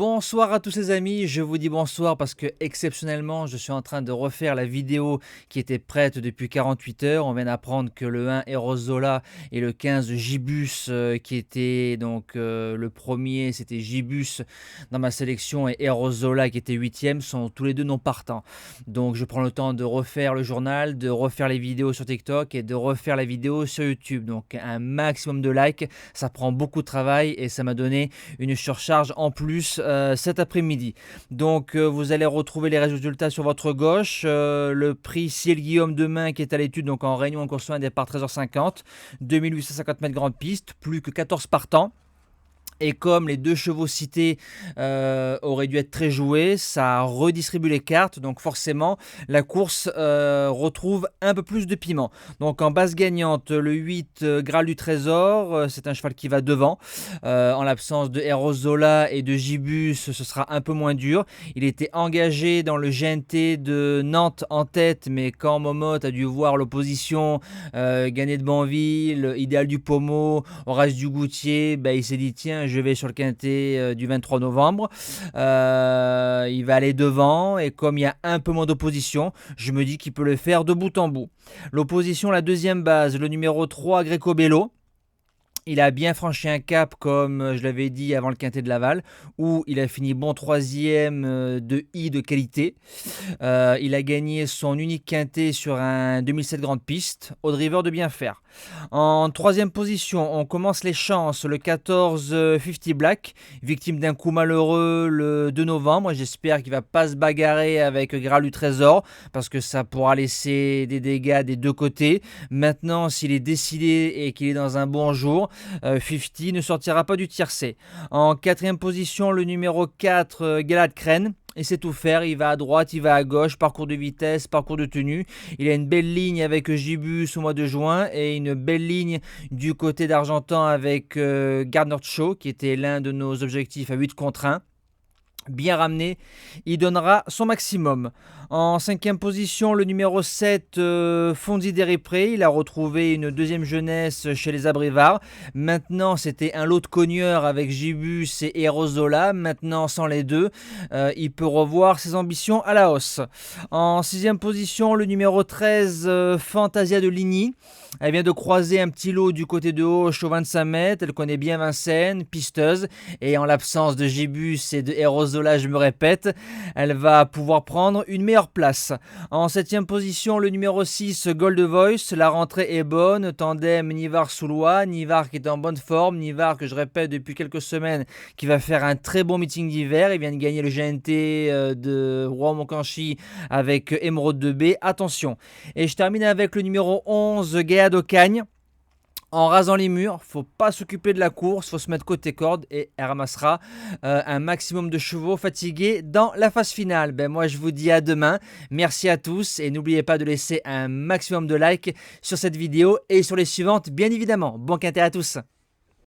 Bonsoir à tous les amis, je vous dis bonsoir parce que exceptionnellement je suis en train de refaire la vidéo qui était prête depuis 48 heures. On vient d'apprendre que le 1 Erozola et le 15 Gibus qui était donc le premier c'était Gibus dans ma sélection et Erozola qui était 8e sont tous les deux non partants. Donc je prends le temps de refaire le journal, de refaire les vidéos sur TikTok et de refaire la vidéo sur YouTube. Donc un maximum de likes, ça prend beaucoup de travail et ça m'a donné une surcharge en plus cet après-midi. Donc vous allez retrouver les résultats sur votre gauche. Le prix Ciel-Guillaume demain qui est à l'étude, donc en réunion en course 1 départ 13h50, 2850 mètres grande piste, plus que 14 partants. Et comme les deux chevaux cités auraient dû être très joués, ça redistribue les cartes. Donc forcément, la course retrouve un peu plus de piment. Donc en base gagnante, le 8 Graal du Trésor, c'est un cheval qui va devant. En l'absence de Erozola et de Gibus, ce sera un peu moins dur. Il était engagé dans le GNT de Nantes en tête, mais quand Momotte a dû voir l'opposition gagner de Banville, Idéal du Pommeau, Horace du Goutier, il s'est dit tiens, je vais sur le quintet du 23 novembre. Il va aller devant et comme il y a un peu moins d'opposition, je me dis qu'il peut le faire de bout en bout. L'opposition, la deuxième base, le numéro 3, Greco Bello. Il a bien franchi un cap, comme je l'avais dit avant le quintet de Laval, où il a fini bon troisième de I de qualité. Il a gagné son unique quintet sur un 2007 grande piste, au driver de bien faire. En troisième position, on commence les chances, le 14 50 Black, victime d'un coup malheureux le 2 novembre. J'espère qu'il ne va pas se bagarrer avec Graal du Trésor, parce que ça pourra laisser des dégâts des deux côtés. Maintenant, s'il est décidé et qu'il est dans un bon jour, 50 ne sortira pas du tiercé. En quatrième position, le numéro 4, Galad Crène. Et c'est tout faire, il va à droite, il va à gauche, parcours de vitesse, parcours de tenue. Il a une belle ligne avec Gibus au mois de juin et une belle ligne du côté d'Argentan avec Gardner Shaw qui était l'un de nos objectifs à 8 contre 1. Bien ramené, il donnera son maximum. En cinquième position, le numéro 7, Fonzi Deripré. Il a retrouvé une deuxième jeunesse chez les Abrévards. Maintenant, c'était un lot de cogneurs avec Gibus et Erozola. Maintenant, sans les deux, il peut revoir ses ambitions à la hausse. En sixième position, le numéro 13, Fantasia de Ligny. Elle vient de croiser un petit lot du côté de Auch au 25 mètres. Elle connaît bien Vincennes, pisteuse. Et en l'absence de Gibus et de Erozola, je me répète, elle va pouvoir prendre une meilleure place. En 7e position, le numéro 6, Gold Voice. La rentrée est bonne. Tandem Nivard-Soulois. Nivard qui est en bonne forme. Nivard que je répète depuis quelques semaines qui va faire un très bon meeting d'hiver. Il vient de gagner le GNT de Rouen-Moncanchy avec Émeraude de B. Attention. Et je termine avec le numéro 11, Gaël d'Ocagne. En rasant les murs, faut pas s'occuper de la course, faut se mettre côté corde et elle ramassera un maximum de chevaux fatigués dans la phase finale. Moi je vous dis à demain, merci à tous et n'oubliez pas de laisser un maximum de likes sur cette vidéo et sur les suivantes bien évidemment. Bon quintet à tous.